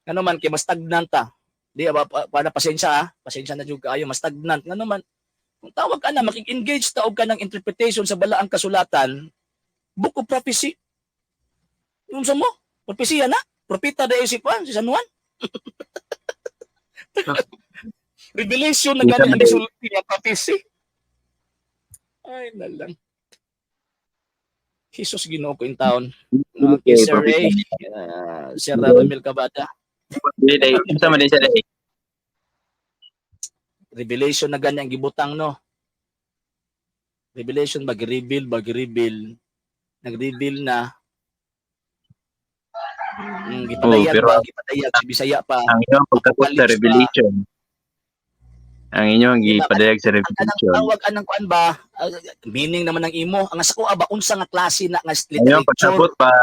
Ano man kay mas stagnant ta. Di ba para pasensya na jud kaayo mas stagnant. Ano man kung tawag ka na makig-engage ta og kanang interpretation sa balaang kasulatan, Book of Prophecy. Yung sa mo, propesya na. Propeta da si San Juan. Revelation na gani ang gisulti nga prophecy. Ay, nalang. Jesus Ginoo ko in town. Okay, Sir Ray. Sir Ramil Cabada. Sama din siya dahil. Revelation na ganyan gibutang no. Revelation mag-reveal. Nag-reveal na. Gipadayag si Bisaya pa. Ang inyong pagkapos sa Revelation. Ang inyong gipadayag sa Revelation. Tawag anang kuan ba? Meaning naman ng imo. Ang sa ko ba unsa nga klase na nga Ang inyong pagkapos literature? pa.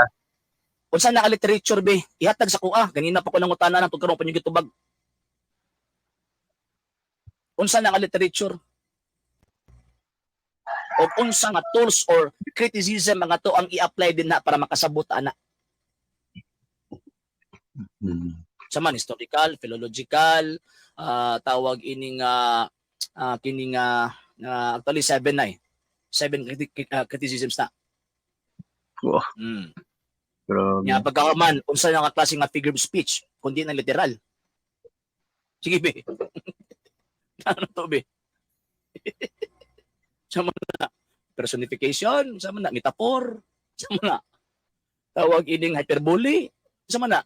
Unsa na ka literature be? Ihatag sa kuha. Ganina pa ko nangutana nang tugkaron pa niyo gitubag. Unsa na ka literature? O unsa nga tools or criticism mga to ang i-apply din na para makasabot ana. Sa man historical, philological, tawag ining kining actually 7 na 7 criticisms na. Wow. Nya pagkaman unsa nga klase nga figure of speech kundi na literal. Sige be. Ano to be? Sama na personification, sama na metaphor, sama na tawag ining hyperbole, sama na.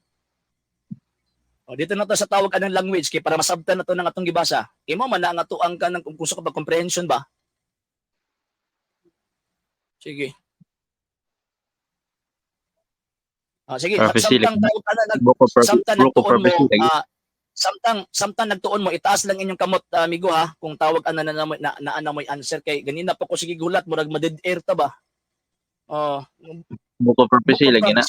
O dito na to sa tawag anang language kay para masabtan na to ng atong gibasa. Imo man na nga to ang kanang kung gusto ka ba comprehension ba? Sige. Sige, samtang tawag ka na samtang nagtuon mo, samtang nagtuon mo, itaas lang inyong kamot, amigo ha, kung tawag na mo'y answer kay ganina pa ko sige gulat, murag ma-dead air ta ba? Book of Prophecy lagi na.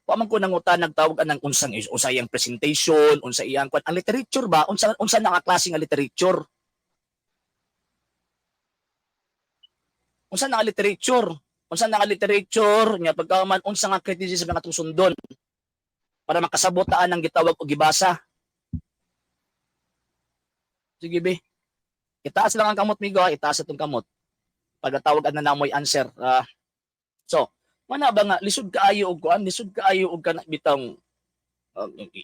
Wa man ko nangutan nagtawag anang unsang iyang presentation, unsa iyang kwan, ang literature ba, unsa na nga klase nga literature? Unsa na nga literature? Unsa na nga literature nya pagkaman unsa nga criticism nga atong sundon para makasabot taan ang gitawag o gibasa. Sige be. Itaas lang ang kamot migo, itaas atong kamot. Pagkatawag na namoy answer. So, mana ba nga lisod kaayo og kuan, lisod kaayo og kana bitang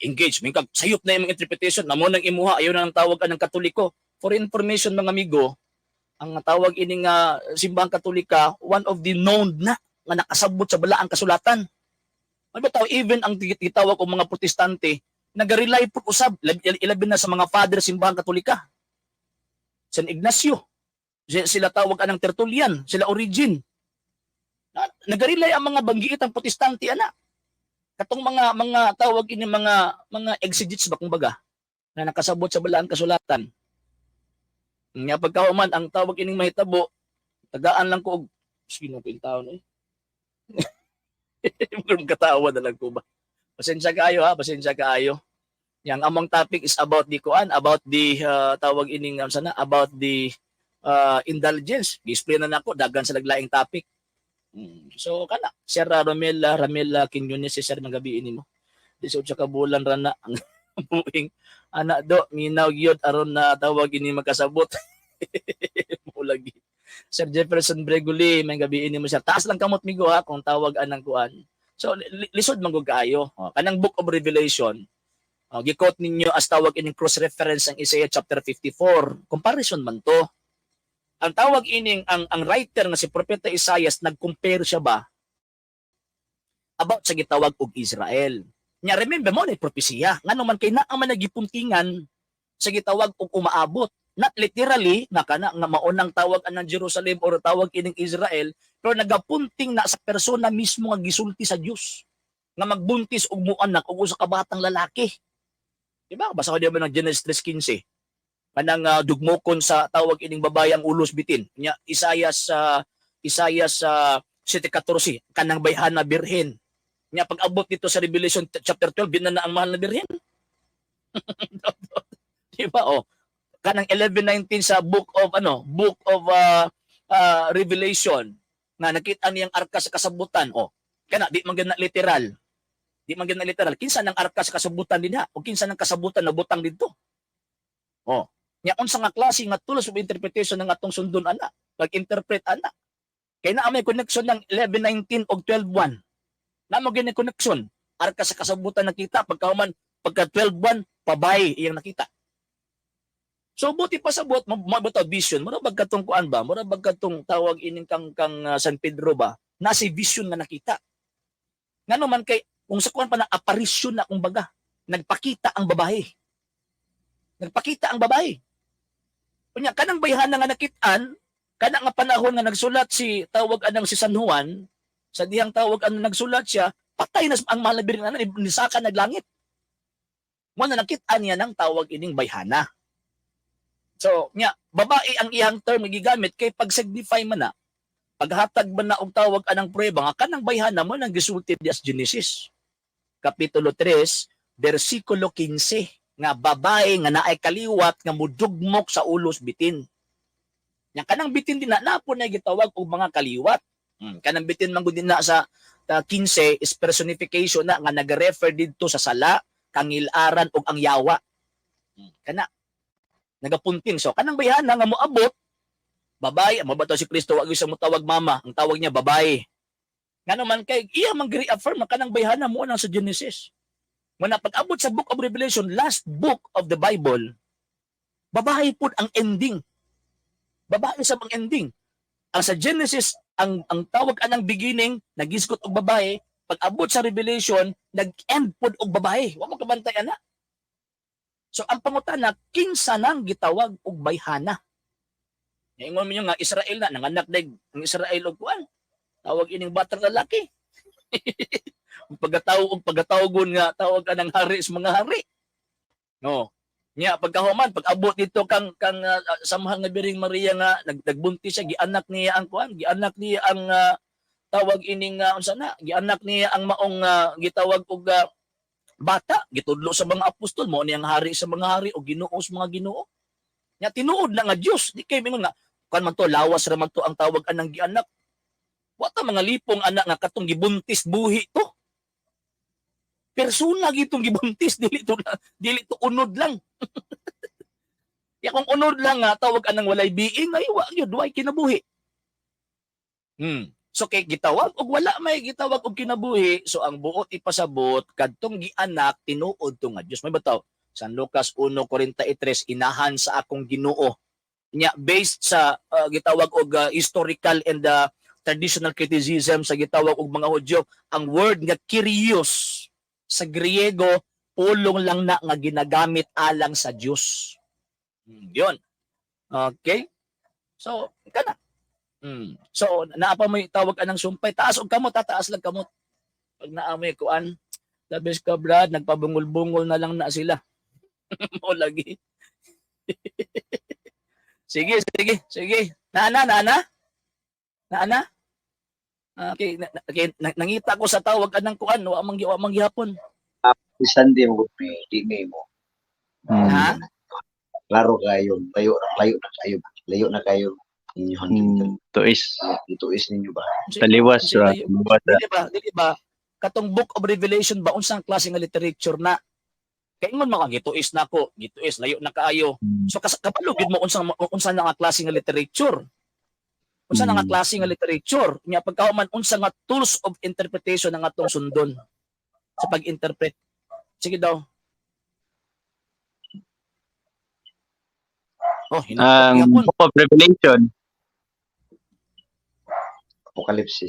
engage min kag sayop na imong interpretation namo nang imuha ayo na nang tawag anang Katoliko. For information mga amigo, ang tawag ining simbahang Katolika, one of the known na nga nakasabot sa balaang kasulatan. Ano taw even ang gitawag og mga protestante naga-rely pud usab ilabi na sa mga father simbahang Katolika. San Ignacio, sila tawag anang Tertullian, sila Origen. Naga-rely ang mga banggiit ang protestante ana. Katong mga tawag ini mga exegetes ba kumbaga na nakasabot sa balaang kasulatan. Nga pagkahuman ang tawag ining mahitabo, tagaan lang ko og sino ko in taon Murag katawa na lang ko ba. Pasensya kaayo ha, pasensya kaayo. Yang among topic is about the kuan, about the tawag ining sana about the indulgence. Gi-explain na nako dagan sa naglaing topic. So kana Sir Ramel Quiñones si Sir magabi nimo. 18 ka bulan ra na ang buing anak do minaw gyud aron na tawag ini makasabot. Mulagi. Sir Jefferson Breguli may gabi ini mo siya. Taas lang kamot migo ha kung tawag anang kuan. So lisod man gud kaayo. Kanang Book of Revelation. Gi-quote ninyo as tawag ining cross reference ang Isaiah chapter 54. Comparison man to. Ang tawag ining ang writer nga si Propeta Isaias nag-compare siya ba about sa gitawag og Israel. Nya remember mo na propesya. Ngano man kay naa man nagipuntingan sa gitawag og umaabot. not literally nga kana nga maunang tawag anang Jerusalem or tawag ining Israel, pero nagapunting na sa persona mismo nga gisulti sa Dios nga magbuntis og muanak og usa ka batang lalaki. Diba? Basa ko diba ng Genesis 3:15. Kanang dugmokon sa tawag ining babae ang ulos bitin. Nya Isaias 7:14 kanang bayhana birhen. Nya pag-abot dito sa Revelation chapter 12 binan na ang mahal na birhen. Diba? Oh, kanang 11:19 sa book of Revelation nga nakita niyang arka sa kasabutan. Oh, kana di man gana literal. Di man gana literal. Kinsa nang arka sa kasabutan dinha o kinsa nang kasabutan na butang didto. Oh, nya unsa nga klase nga tools of interpretation ng atong sundon ana? Pag-interpret ana. Kay naa may connection ng 11:19 og 12:1. Namo gani connection. Arka sa kasabutan nakita pagka 12:1 pabay iyang nakita. So buti pasabot mabutaw vision, mura bag katong kuan ba? Mura bag katong tawag ining kang San Pedro ba? Nasi vision nga nakita. Ngano man kay kung sa kuan pa na apparition na kumbaga, nagpakita ang babae. Nagpakita ang babae. Kunya kanang bayhana nga nakitaan, kana nga panahon nga nagsulat si tawag anang si San Juan, sa dihang tawag anang nagsulat siya, patay na ang mahal na birhen na nisaka naglangit. Mo na nakita niya ng tawag ining bayhana. So, nya babae ang iyang term gigamit kay pag-signify man na paghatag man na og tawag anang prueba nga kanang bayhana mo nang gisulti di as Genesis kapitulo 3 bersikulo 15 nga babae nga naay kaliwat nga mudugmok sa ulos bitin. Nya kanang bitin din na napo na gitawag og mga kaliwat. Kanang bitin man gud din na sa 15 is personification na nga nag-refer didto sa sala, kangilaran ug ang yawa. Kana nagapunting. So kanang bayhana nga moabot babae, mabato si Kristo wag sa mutawag mama, ang tawag niya babae. Ngano man kay iya man gi-reaffirm na kanang bayhana mo na sa Genesis. Muna pag-abot sa Book of Revelation, last book of the Bible, babae pud ang ending. Babae sa ang ending. Ang sa Genesis, ang tawag anang beginning, nagisgot og babae, pag-abot sa Revelation, nag-end pud og babae. Wa mo kabantay ana. So ang pangutana, kinsa nang gitawag og bayhana? Ingon mo nga Israel na nanganak dag ang Israel og kuan. Tawag ining batang lalaki. pagkatawgon nga tawag anang hari sa mga hari. No. Nya pagkahuman pag-abot dito kang samahang nga Biring Maria nga nagbuntis siya, gianak niya ang kuan, gianak niya ang tawag ining unsa na, gianak niya ang maong gitawag og bata, gitudlo sa mga apostol mo niyang hari sa mga hari o Ginoo sa mga Ginoo. Nya tinuod na nga Dios, di kay mingon nga kan man to lawas ra man to ang tawag anang gianak. Wa ta mga lipong anak nga katong gibuntis buhi to. Persona gitong gibuntis dili to unod lang. Ya kung unod lang nga tawag anang walay biing ay wa gyud way kinabuhi. So kay gitawag og wala may gitawag og kinabuhi, so ang buot ipasabot kadtong gianak tinuod to nga Dios. May bataw San Lucas 1:43 inahan sa akong Ginoo. Nya based sa gitawag og historical and traditional criticism sa gitawag og mga Hudyo, ang word nga kyrios sa Griego pulong lang na nga ginagamit alang sa Dios. Yun. Okay? So, kana. So, naapa mo tawag anang sumpay, taas og kamot, tataas lang kamot. Pag naamoy kuan, labis ka brad, nagpabungol-bungol na lang na sila. Mo lagi. Sige. Naana? Okay, nangita ko sa tawag anang kuan, wa man gihapon. Sunday mo di mo. Ha? Klaro kayo, layo na kayo inyong Tuis. ituis ninyo ba? Taliwas ra. Dili ba? Katong Book of Revelation ba unsang klase nga literature na? Kay ingon mo gituis na ko, gituis layo na kaayo. So kapalo gid mo unsa nga klase nga literature. Unsa nga klase nga literature? Nya pagkahuman unsa nga tools of interpretation ang atong sundon sa pag-interpret. Sige daw. Book of Revelation, Apocalypse.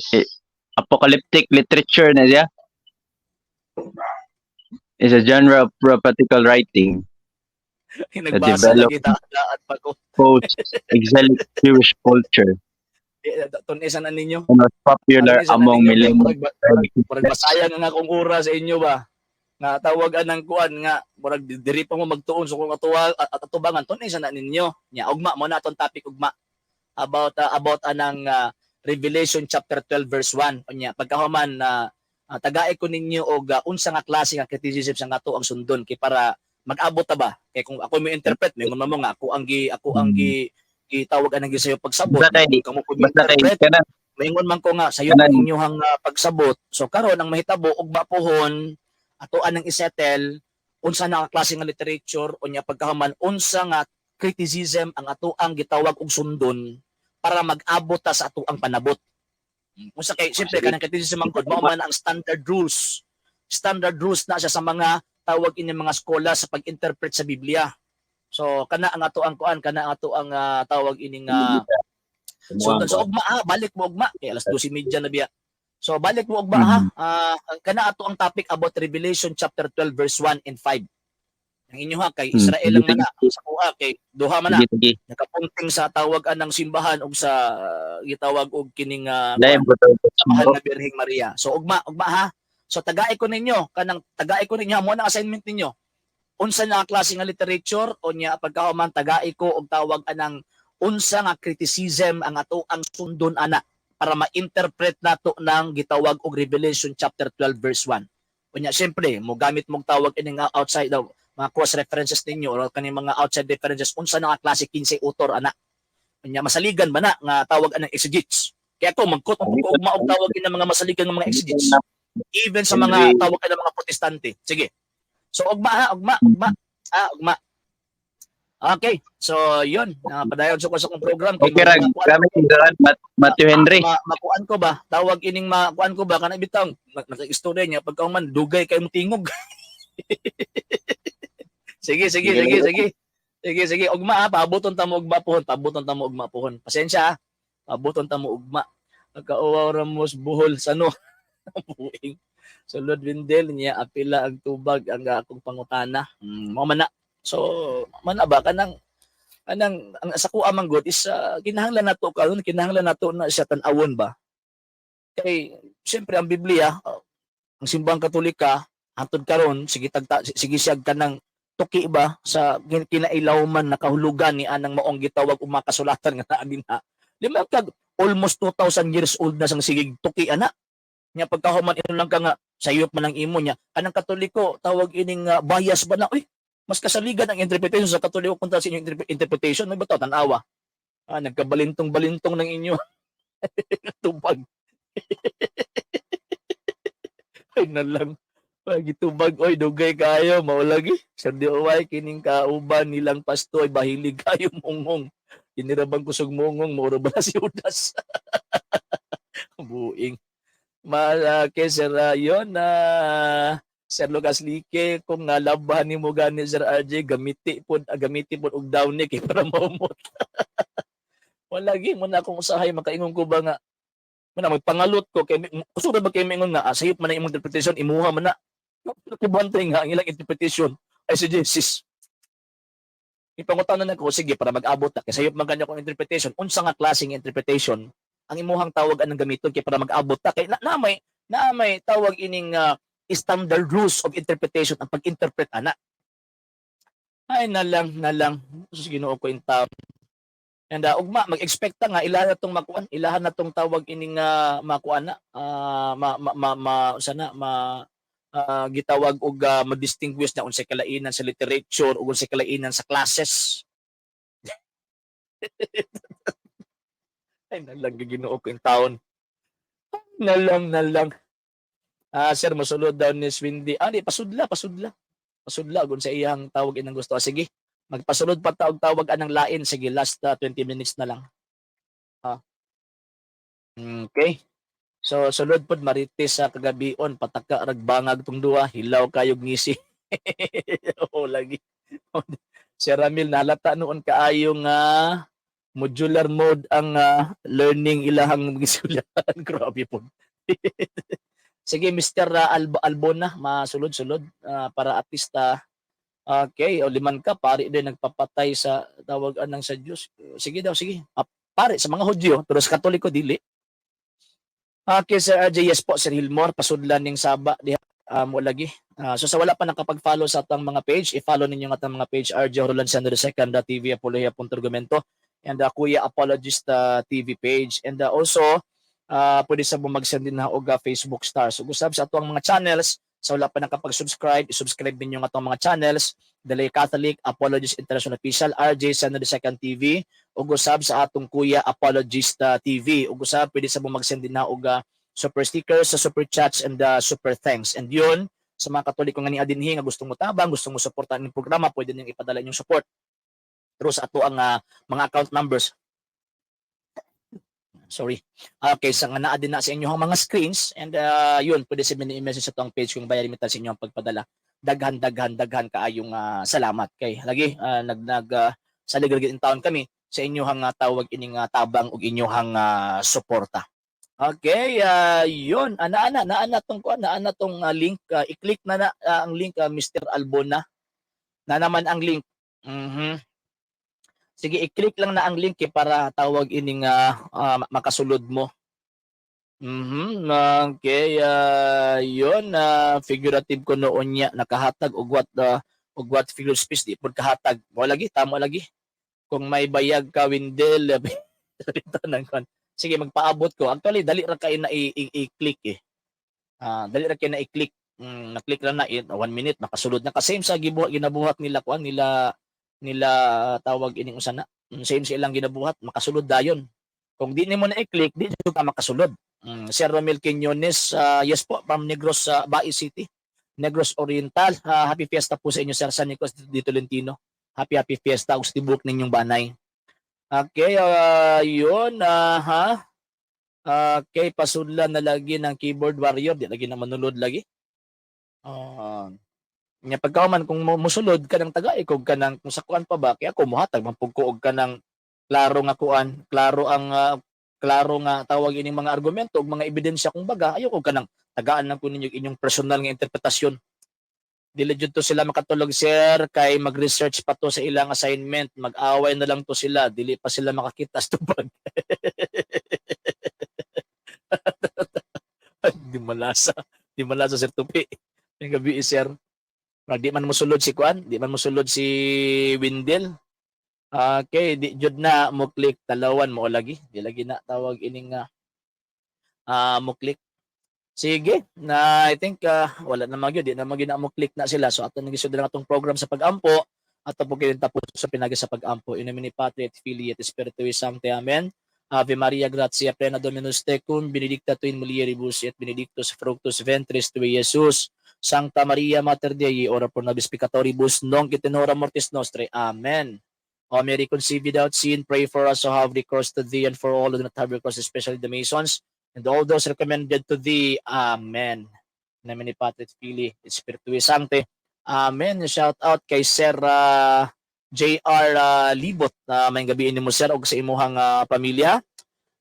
apocalyptic literature na siya. Is a genre of prophetical writing Nagbasa na develop kita at pa ko. post-exilic Jewish culture Tunisan na ninyo. and was popular Tunisan na among ninyo kay millennials. murag masayang nga akong oras sa inyo ba. Nga tawagan ng kuan nga murag diri pa mo magtuon so kung atubangan tunisan na ninyo. Nya ugma mo na atong topic ugma about anang Revelation chapter 12 verse 1 unya pagkahuman na tagay ko ninyo og unsa nga klase nga criticism sa ngato ang sundon kay para mag-abot ta ba kay kung ako mo interpret mingon mo nga ako ang gitawag anang gisayo pagsabot Basta kay kamo ko basta kay interpret kana mingon man ko nga sayo ang inyong pagsabot so karon ang mahitabo ugma pohon ato anang isettle unsa na klase nga literature unya pagkahuman unsa nga criticism ang ato ang gitawag og sundon para mag-abot ta sa ato ang panabot. Unsa kay siyempre kanang criticism ang god mao man ang standard rules. Standard rules na siya sa mga tawag ini mga eskola sa pag-interpret sa Biblia. So kana ang ato ang kuan kana ang ato ang tawag ining sundon. So ugma balik mo ugma kay alas 12:30 na biya. So balik mo ugma kana ato ang topic about Revelation chapter 12 verse 1 and 5. Ang inyo kay Israel ang mana sa kuha kay duha man na nakapunting sa tawag anang simbahan ug sa gitawag og kining mahal na Birheng Maria. So ugma ha. So tagay ko ninyo mo na assignment ninyo. Unsa na klase nga literature o nya pagkahuman tagay ko og tawag anang unsa nga criticism ang ato ang sundon ana para ma-interpret nato ng gitawag og Revelation chapter 12 verse 1. Unya syempre mo gamit mong tawag ini nga outside daw mga cross references ninyo or kaning mga outside references unsa na nga klase 15 author ana nya masaligan ba na nga tawag anang exegetes kaya ako magkot og tawag ng mga masaligan nga mga exegetes even sa mga tawag ng mga protestante sige so ugma okay so yun padayon ko sa kong program okay ra gamit Matthew Henry makuan ko ba tawag ining makuan ko ba kana bitaw naka-istorya niya pagka man dugay kay mo tingog Sige. Ugma paabuton ta mo ugma pohon. Pasensya paabuton ta mo ugma. Nagkauwaw ramos buhol sa no. Buing. Sulod windel niya apila ang tubag ang akong pangutana. Mao man na. So man ba kanang ang sa kuha man god is kinahanglan nato karon kinahanglan nato na siya tan-awon ba. Kay siyempre ang Biblia ang simbahang Katolika hangtod karon sige siyag kanang tuki ba sa kinailaw man nakahulugan ni anang maong gitawag og makasulatan nga naa dinha. Lima kag almost 2,000 years old na sang sigig tuki ana. Nya pagkahuman ino lang ka nga sayop man ang imo nya. Kanang Katoliko tawag ining bias ba na uy mas kasaligan ang interpretation sa Katoliko kontra sa inyong interpretation may bitaw tan-awa. Nagkabalintong-balintong ng inyo tubag. Ay na lang. Gitubag oy dugay kayo maulagi sir di uway kining kauban nilang pastoy bahilig kayo mungong inirabang kusog mungong moro ba si Judas buing malaki sir yon na Sir Lucas Lique kung labahan nimo gani Sir RJ gamiti pod og downy kay para maumot walagi mo na akong usahay makaingon ko ba nga man magpangalot ko kay usura ba kay mingon nga sayop man ang imong interpretation imuha man na nakibantay nga ang ilang interpretation ay si Jesus. Ipangutanan nako sige para mag-abot ta kay sayop man kanya kong interpretation unsa nga klaseng interpretation ang imuhang tawag anang gamiton kay para mag-abot ta kay na may tawag ining standard rules of interpretation ang pag-interpret ana. Ay na lang sus Ginoo ko in town. And ugma mag-expect ta nga ilahan natong makuan ilahan natong tawag ining makuan na gitawag og ma-distinguish na unsay kalainan sa literature ug unsay kalainan sa classes. Ay nalang Ginoo ko in town. Nalang. Sir mosulod daw ni Swindy. Di pasudla ug sa iyang tawag inang gusto. Sige. Magpasulod pa ta og tawag anang lain sige last 20 minutes na lang. Okay. So sulod pod marites sa kagabion pataka ragbangag tong duha hilaw kayog ngisi. Lagi. Si Ramil nalata noon kaayo nga modular mode ang learning ilahang gisulatan. Grabe po. Sige Mr. Albona masulod-sulod para at least Okay, o liman ka, pari din nagpapatay sa tawagan ng sa Diyos. Sige daw, sige. Pare, sa mga Hudyo, pero sa Katoliko, dili. Okay, Sir RJ, yes po, Sir Hilmore, pasudlan ning Saba, diha, mo lagi. So sa wala pa nakapag-follow sa atang mga page, i-follow ninyo nga atang mga page, RJ Roland Sando II, TV Apologia.argumento, and Kuya Apologist TV page. And also, pwede sa mo mag-send din na og Facebook stars. So gusab sa atong mga channels, sa wala pa nakapag-subscribe, i-subscribe ninyo nga atong mga channels, Dalay Catholic, Apologist International Official, RJ Sando II TV, ug usab sa atong Kuya Apologist TV. Ug usab pwede sa mo mag-send din na og super stickers, sa super chats, and super thanks. And yun, sa mga Katoliko nga ni adinhi nga gustong mo tabang, gustong mo suportahan ng programa, pwede niyong ipadala inyong support through sa ato ang mga account numbers. Sorry. Okay, sa nga naa din na sa inyong mga screens, and yun, pwede sa mini-message sa itong page kung bayarin sa inyong pagpadala. Daghan kaayong salamat kay lagi sa ligagid in town kami sa inyong tawag ining tabang ug inyong suporta. Okay, yun, naana tong link, i-click na ang link, Mr. Albona. Na naman ang link. Sige, i-click lang na ang link para tawag ining makasulod mo. Okay, yun, figurative ko noon niya nakahatag og what figure space di pud kahatag. Mo lagi, tamo lagi. Kung may bayag ka Windel, dito nang kon. Sige, magpaabot ko. Actually, dali ra kay na i-click dali ra kay na i-click. Na-click lang na 1 minute makasulod na. Kasi same sa ginabuhat nila kuan nila tawag ining usana. Same sa ilang ginabuhat, makasulod dayon. Kung di nimo na i-click, di jud ka makasulod. Sir Romel Quiñones, yes po, from Negros, Bai City. Negros Oriental. Happy Fiesta po sa inyo, Sir San Nicolas di Tolentino. Happy Fiesta ug tibok ninyong banay. Okay, yun, Okay, pasudlan na lagi ng keyboard warrior, di lagi na manulod lagi. Nga pagkauman kung musulod ka ng tagay, kung ka ng, kung sa kuan pa ba, kaya ako muhatag, mampugkuog ka ng klaro nga kuan, klaro nga tawag ining mga argumento, ug mga ebidensya kung baga, ayoko ka ng tagaan lang ko ninyo inyong personal nga interpretasyon. Dili jud to sila makatulog, sir, kay mag-research pa to sa ilang assignment, mag-away na lang to sila, dili pa sila makakita sa tubag. di malasa sir Tupi. Yung gabi sir. Di man mosulod si Kuan, di man mosulod si Windel. Okay, di jud na mo click talawan mo lagi. Di lagi na tawag ining mo click. Sige, I think wala na magyud, di na magyud na mo click na sila. So ato nagisud na atong program sa pag-ampo. Ato po kayo tapos sa pinagi sa pag-ampo. In nomine Patri et Filii et Spiritui Sancti. Amen. Ave Maria, gratia plena Dominus tecum, benedicta tu in mulieribus et benedictus fructus ventris tui, Iesus. Sancta Maria Mater Dei, ora pro nobis peccatoribus, nunc et in hora mortis nostre. Amen. O Mary conceived without sin, pray for us who have recourse to thee, and for all who do not have recourse, especially the Masons, and all those recommended to thee. Amen. In nomine Patri et Filii et Spiritui Sancti. Amen. Shout out kay Sir JR Libot. May gabi ni mo sir og sa imuhang pamilya.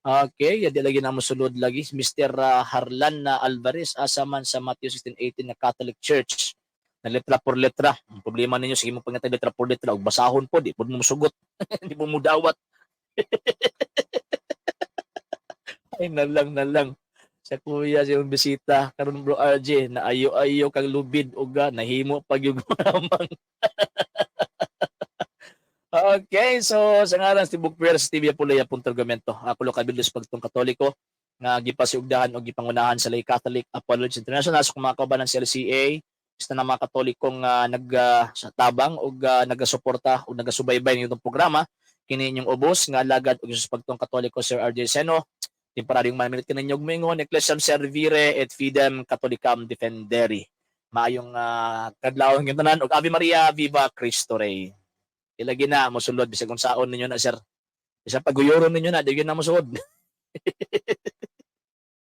Okay, di lagi na mosulod lagi Mr. Harlan Alvarez asaman sa Matthew 16:18 na Catholic Church. Na letra por letra. Ang problema ninyo sige mo pangatag letra por letra og basahon po di pud mo sugot. Di mo mudawat. Ay nalang. Sa kuya siyang bisita karon bro RJ na ayo kag lubid og nahimo pag yung mamang. Okay, so sa ngalan sa Tibok Prayers TV Apologia.argumento. Ako lo kabilos pagtong Katoliko nga gipasiugdahan o gipangunahan sa Lay Catholic Apology International sa mga kaubanan sa LCA, isa na mga Katolikong sa tabang o nagasuporta o nagasubaybay ng itong programa kini inyong ubos nga alagad og sa pagtong Katoliko Sir RJ Seno. Temporaryong manminit kaninyong mingon Ecclesiam Servire et Fidem Catholicam Defenderi. Maayong kadlawon ng tanan og Ave Maria Viva Cristo Rey. Ilagi na mosulod bisag kung saon ninyo na sir. Bisa paguyoron ninyo na di gyud na mosulod.